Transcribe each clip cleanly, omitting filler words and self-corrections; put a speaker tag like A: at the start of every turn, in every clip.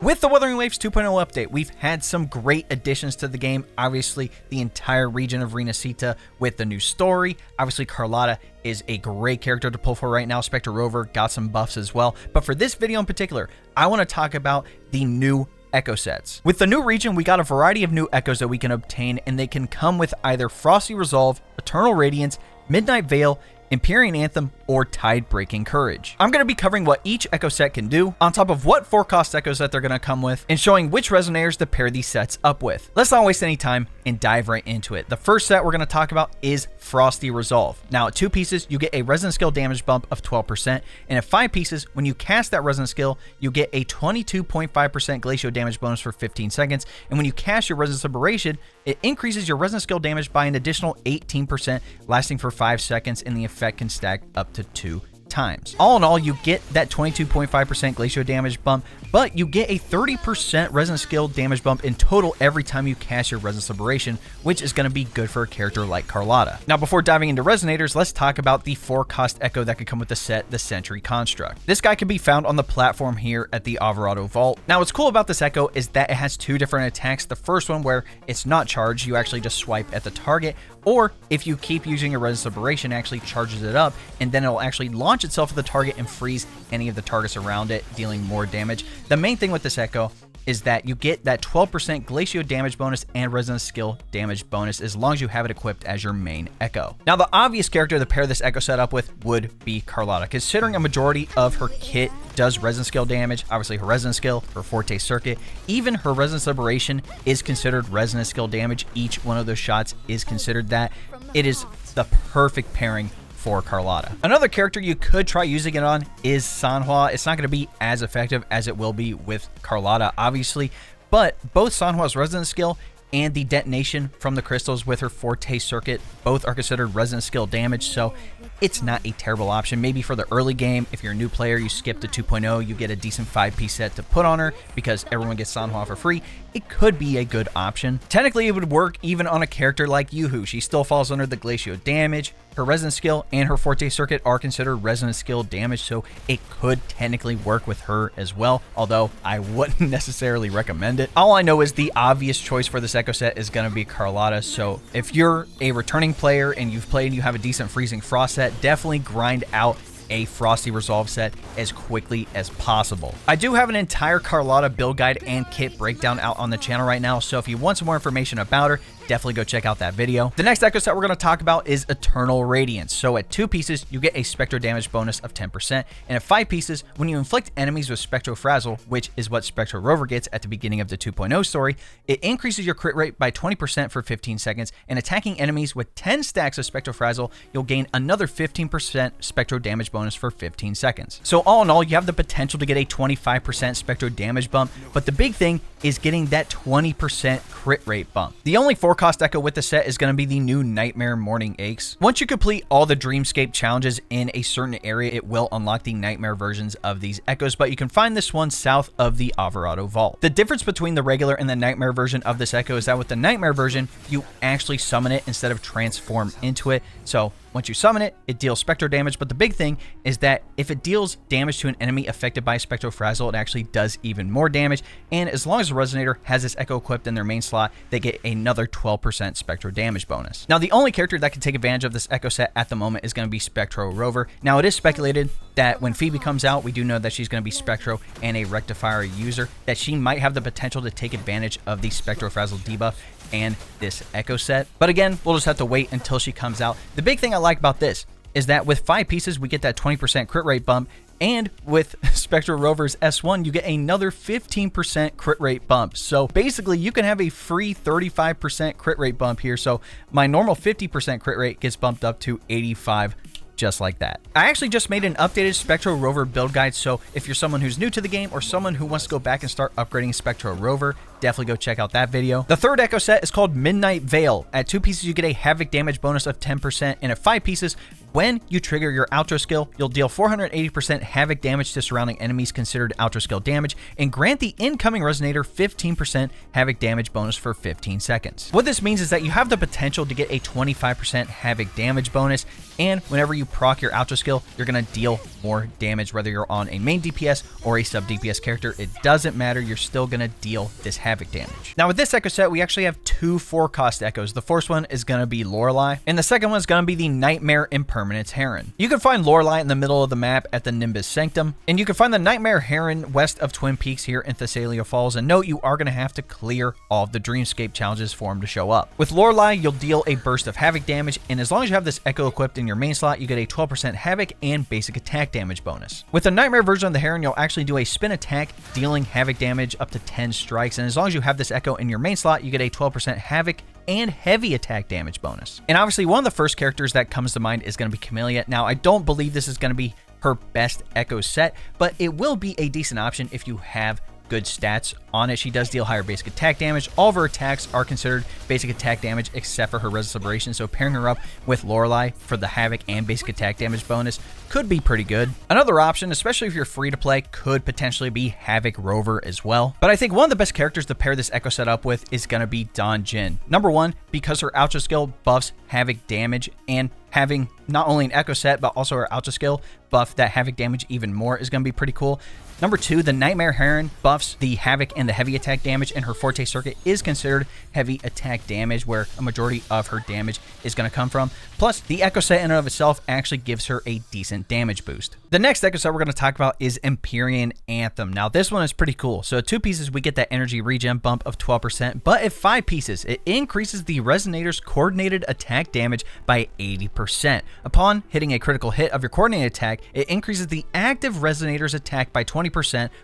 A: With the Wuthering Waves 2.0 update, we've had some great additions to the game. Obviously, the entire region of Resonators with the new story. Obviously, Carlotta is a great character to pull for right now. Spectro Rover got some buffs as well. But for this video in particular, I want to talk about the new echo sets. With the new region, we got a variety of new echoes that we can obtain, and they can come with either Frosty Resolve, Eternal Radiance, Midnight Veil, Empyrean Anthem, or Tidebreaking Courage. I'm going to be covering what each echo set can do, on top of what 4-cost echoes that they're going to come with, and showing which Resonators to pair these sets up with. Let's not waste any time and dive right into it. The first set we're going to talk about is Frosty Resolve. Now, at 2 pieces, you get a Resonant Skill damage bump of 12%, and at 5 pieces, when you cast that Resonant Skill, you get a 22.5% Glacial damage bonus for 15 seconds, and when you cast your Resonant Liberation, it increases your Resonant Skill damage by an additional 18%, lasting for 5 seconds, and the effect can stack up to 2 times. All in all, you get that 22.5% Glacial damage bump, but you get a 30% Resonant Skill damage bump in total every time you cast your Resonant Liberation, which is going to be good for a character like Carlotta. Now, before diving into Resonators, let's talk about the 4-cost echo that could come with the set, the Sentry Construct. This guy can be found on the platform here at the Alvarado Vault. Now, what's cool about this echo is that it has 2 different attacks. The first one, where it's not charged, you actually just swipe at the target, or if you keep using your Resonant Liberation, it actually charges it up, and then it'll actually launch itself at the target and freeze any of the targets around it, dealing more damage. The main thing with this echo is that you get that 12% Glacial damage bonus and Resonant Skill damage bonus as long as you have it equipped as your main echo. Now, the obvious character to pair this echo set up with would be Carlotta, considering a majority of her kit does Resonant Skill damage. Obviously, her Resonant Skill, her Forte Circuit, even her Resonant Liberation is considered Resonant Skill damage. Each one of those shots is considered that. It is the perfect pairing for Carlotta. Another character you could try using it on is Sanhua. It's not going to be as effective as it will be with Carlotta, obviously, but both Sanhua's Resonant Skill and the detonation from the crystals with her Forte Circuit both are considered Resonant Skill damage, so it's not a terrible option. Maybe for the early game, if you're a new player, you skip to 2.0, you get a decent 5-piece set to put on her because everyone gets Sanhua for free. It could be a good option. Technically, it would work even on a character like Yuhu. She still falls under the Glacial damage. Her Resonant Skill and her Forte Circuit are considered Resonant Skill damage, so it could technically work with her as well, although I wouldn't necessarily recommend it. All I know is the obvious choice for this echo set is going to be Carlotta, so if you're a returning player and you've played and you have a decent Freezing Frost set, definitely grind out a Frosty Resolve set as quickly as possible. I do have an entire Carlotta build guide and kit breakdown out on the channel right now, so if you want some more information about her, definitely go check out that video. The next echo set we're going to talk about is Eternal Radiance. So at 2 pieces, you get a Spectro damage bonus of 10%, and at 5 pieces, when you inflict enemies with Spectro Frazzle, which is what Spectro Rover gets at the beginning of the 2.0 story, it increases your crit rate by 20% for 15 seconds, and attacking enemies with 10 stacks of Spectro Frazzle, you'll gain another 15% Spectro damage bonus for 15 seconds. So all in all, you have the potential to get a 25% Spectro damage bump, but the big thing is getting that 20% crit rate bump. The only 4-cost echo with the set is going to be the new Nightmare Morning Aches. Once you complete all the Dreamscape challenges in a certain area, it will unlock the Nightmare versions of these echoes, but you can find this one south of the Alvarado Vault. The difference between the regular and the Nightmare version of this echo is that with the Nightmare version, you actually summon it instead of transform into it. So once you summon it, it deals Spectro damage, but the big thing is that if it deals damage to an enemy affected by Spectro Frazzle, it actually does even more damage, and as long as a Resonator has this echo equipped in their main slot, they get another 12% Spectro damage bonus. Now, the only character that can take advantage of this echo set at the moment is going to be Spectro Rover. Now, it is speculated that when Phoebe comes out, we do know that she's going to be Spectro and a Rectifier user, that she might have the potential to take advantage of the Spectro Frazzle debuff and this echo set. But again, we'll just have to wait until she comes out. The big thing I like about this is that with 5 pieces, we get that 20% crit rate bump, and with Spectro Rover's S1, you get another 15% crit rate bump. So basically, you can have a free 35% crit rate bump here. So my normal 50% crit rate gets bumped up to 85%. Just like that. I actually just made an updated Spectro Rover build guide, so if you're someone who's new to the game or someone who wants to go back and start upgrading Spectro Rover, definitely go check out that video. The third echo set is called Midnight Veil. At 2 pieces, you get a Havoc damage bonus of 10%, and at 5 pieces, When you trigger your outro skill, you'll deal 480% havoc damage to surrounding enemies considered outro skill damage, and grant the incoming Resonator 15% havoc damage bonus for 15 seconds. What this means is that you have the potential to get a 25% havoc damage bonus, and whenever you proc your outro skill, you're going to deal more damage, whether you're on a main DPS or a sub DPS character. It doesn't matter, you're still going to deal this havoc damage. Now with this echo set, we actually have 2 4-cost echoes. The first one is going to be Lorelei, and the second one is going to be the Nightmare Impermanence Heron. You can find Lorelei in the middle of the map at the Nimbus Sanctum, and you can find the Nightmare Heron west of Twin Peaks here in Thessalia Falls, and note you are going to have to clear all of the Dreamscape challenges for them to show up. With Lorelei, you'll deal a burst of havoc damage, and as long as you have this echo equipped in your main slot, you get a 12% havoc and basic attack damage bonus. With the Nightmare version of the Heron, you'll actually do a spin attack, dealing havoc damage up to 10 strikes, and as long as you have this echo in your main slot, you get a 12% havoc and heavy attack damage bonus. And obviously one of the first characters that comes to mind is going to be Camellia. Now I don't believe this is going to be her best echo set, but it will be a decent option if you have good stats on it. She does deal higher basic attack damage. All of her attacks are considered basic attack damage except for her Resonance Liberation, so pairing her up with Lorelei for the havoc and basic attack damage bonus could be pretty good. Another option, especially if you're free to play, could potentially be Havoc Rover as well. But I think one of the best characters to pair this echo set up with is going to be Dawn Jin. Number one, because her outro skill buffs havoc damage, and having not only an echo set but also her outro skill buff that havoc damage even more is going to be pretty cool. Number two, the Nightmare Heron buffs the havoc and the heavy attack damage, and her Forte Circuit is considered heavy attack damage, where a majority of her damage is going to come from. Plus, the echo set in and of itself actually gives her a decent damage boost. The next echo set we're going to talk about is Empyrean Anthem. Now, this one is pretty cool. So at 2 pieces, we get that energy regen bump of 12%, but at 5 pieces, it increases the Resonator's coordinated attack damage by 80%. Upon hitting a critical hit of your coordinated attack, it increases the active Resonator's attack by 20%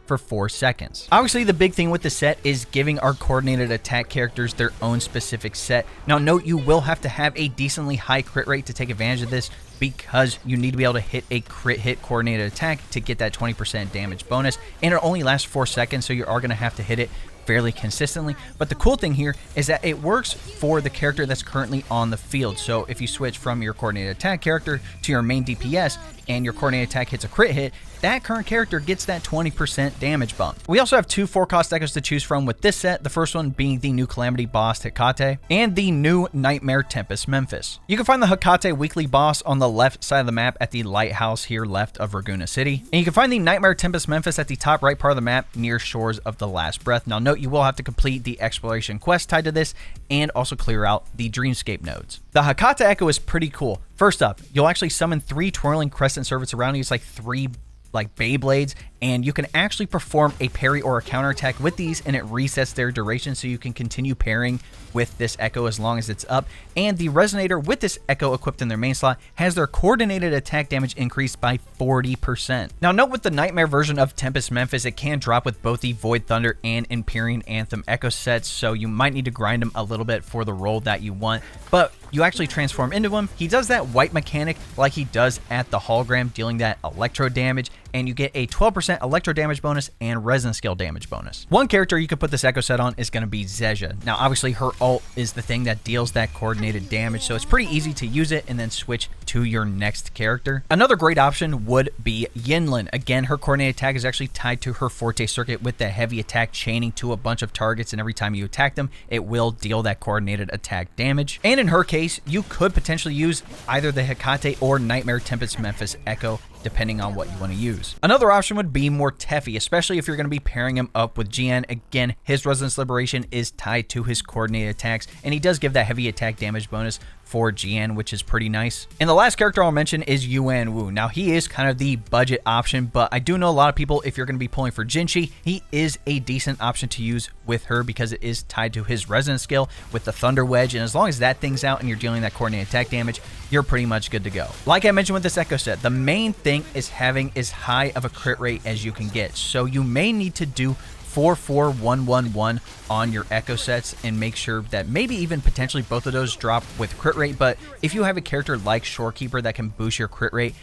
A: for 4 seconds. Obviously, the big thing with the set is giving our coordinated attack characters their own specific set. Now, note you will have to have a decently high crit rate to take advantage of this, because you need to be able to hit a crit hit coordinated attack to get that 20% damage bonus, and it only lasts 4 seconds, so you are going to have to hit it fairly consistently. But the cool thing here is that it works for the character that's currently on the field. So if you switch from your coordinated attack character to your main DPS and your coordinated attack hits a crit hit, that current character gets that 20% damage bump. We also have 2 4-cost echoes to choose from with this set, the first one being the new Calamity boss Hecate and the new Nightmare Tempest Memphis. You can find the Hecate weekly boss on the left side of the map at the lighthouse here left of Raguna City, and you can find the Nightmare Tempest Memphis at the top right part of the map near Shores of the Last Breath. Now note you will have to complete the exploration quest tied to this and also clear out the Dreamscape nodes. The Hecate echo is pretty cool. First up, you'll actually summon 3 twirling crescent servants around you. It's like 3 Beyblades, and you can actually perform a parry or a counterattack with these, and it resets their duration, so you can continue parrying with this echo as long as it's up. And the Resonator with this echo equipped in their main slot has their coordinated attack damage increased by 40%. Now note with the Nightmare version of Tempest Memphis, it can drop with both the Void Thunder and Empyrean Anthem echo sets, so you might need to grind them a little bit for the role that you want, but you actually transform into him. He does that white mechanic like he does at the hologram, dealing that electro damage, and you get a 12% electro damage bonus and resonance skill damage bonus. One character you could put this echo set on is going to be Zezia. Now obviously her ult is the thing that deals that coordinated damage, so it's pretty easy to use it and then switch to your next character. Another great option would be Yinlin. Again, her coordinated attack is actually tied to her Forte Circuit with the heavy attack chaining to a bunch of targets, and every time you attack them, it will deal that coordinated attack damage. And in her case, you could potentially use either the Hecate or Nightmare Tempest Memphis echo, depending on what you want to use. Another option would be Mortefi, especially if you're going to be pairing him up with GN. Again, his Resonance Liberation is tied to his coordinated attacks, and he does give that heavy attack damage bonus for GN, which is pretty nice. And the last character I'll mention is Yuan Wu. Now, he is kind of the budget option, but I do know a lot of people, if you're going to be pulling for Jinchi, he is a decent option to use with her because it is tied to his resonance skill with the Thunder Wedge, and as long as that thing's out and you're dealing that coordinated attack damage, you're pretty much good to go. Like I mentioned with this echo set, the main thing is having as high of a crit rate as you can get, so you may need to do 4-4-1-1-1 on your echo sets and make sure that maybe even potentially both of those drop with crit rate. But if you have a character like Shorekeeper that can boost your crit rate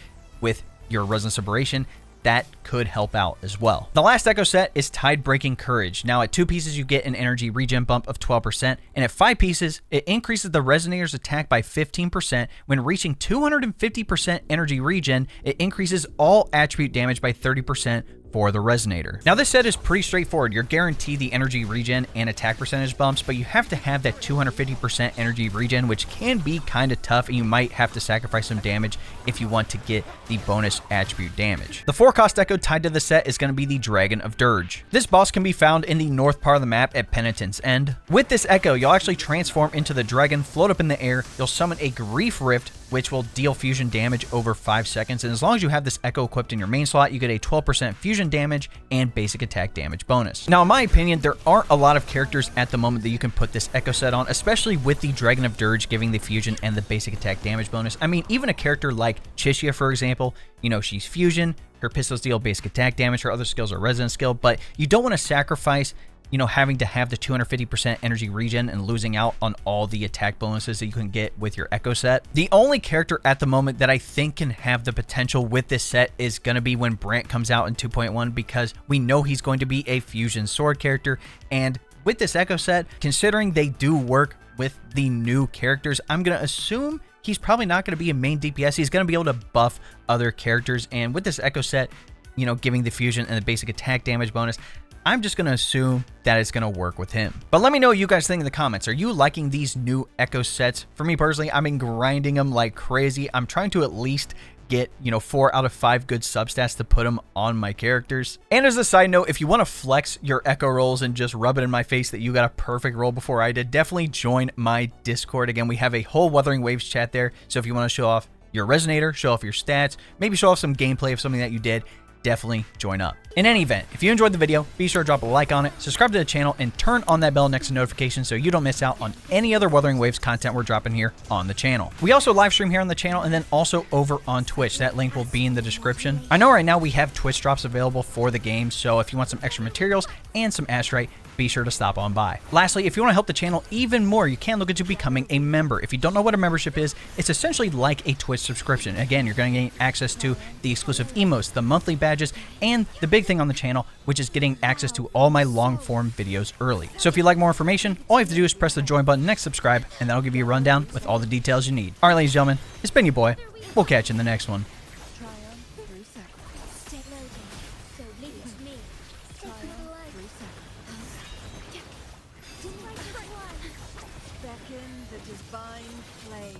A: with your Resonance Liberation, that could help out as well. The last echo set is Tidebreaking Courage. Now at 2 pieces you get an energy regen bump of 12%, and at 5 pieces it increases the Resonator's attack by 15%. When reaching 250% energy regen, it increases all attribute damage by 30% for the Resonator. Now this set is pretty straightforward. You're guaranteed the energy regen and attack percentage bumps, but you have to have that 250% energy regen, which can be kind of tough, and you might have to sacrifice some damage if you want to get the bonus attribute damage. The 4-cost echo tied to the set is going to be the Dragon of Dirge. This boss can be found in the north part of the map at Penitence End. With this echo, you'll actually transform into the dragon, float up in the air, you'll summon a Grief Rift, which will deal fusion damage over 5 seconds. And as long as you have this echo equipped in your main slot, you get a 12% fusion damage and basic attack damage bonus. Now, in my opinion, there aren't a lot of characters at the moment that you can put this echo set on, especially with the Dragon of Dirge giving the fusion and the basic attack damage bonus. I mean, even a character like Chishia, for example, you know, she's fusion, her pistols deal basic attack damage, her other skills are resonance skill, but you don't want to sacrifice, you know, having to have the 250% energy regen and losing out on all the attack bonuses that you can get with your echo set. The only character at the moment that I think can have the potential with this set is going to be when Brant comes out in 2.1, because we know he's going to be a fusion sword character. And with this echo set, considering they do work with the new characters, I'm going to assume he's probably not going to be a main DPS. He's going to be able to buff other characters. And with this echo set, you know, giving the fusion and the basic attack damage bonus, I'm just going to assume that it's going to work with him. But let me know what you guys think in the comments. Are you liking these new echo sets? For me personally, I've been grinding them like crazy. I'm trying to at least get, you know, 4 out of 5 good substats to put them on my characters. And as a side note, if you want to flex your echo rolls and just rub it in my face that you got a perfect roll before I did, definitely join my Discord. Again, we have a whole Wuthering Waves chat there. So if you want to show off your Resonator, show off your stats, maybe show off some gameplay of something that you did, definitely join up. In any event, if you enjoyed the video, be sure to drop a like on it, subscribe to the channel, and turn on that bell next to notifications so you don't miss out on any other Wuthering Waves content we're dropping here on the channel. We also live stream here on the channel and then also over on Twitch. That link will be in the description. I know right now we have Twitch drops available for the game, so if you want some extra materials and some Astrite, be sure to stop on by. Lastly, if you want to help the channel even more, you can look into becoming a member. If you don't know what a membership is, it's essentially like a Twitch subscription. Again, you're going to gain access to the exclusive emotes, the monthly badges, and the big thing on the channel, which is getting access to all my long-form videos early. So if you'd like more information, all you have to do is press the join button next subscribe, and that'll give you a rundown with all the details you need. All right, ladies and gentlemen, it's been your boy. We'll catch you in the next one.
B: Beckon the divine flame.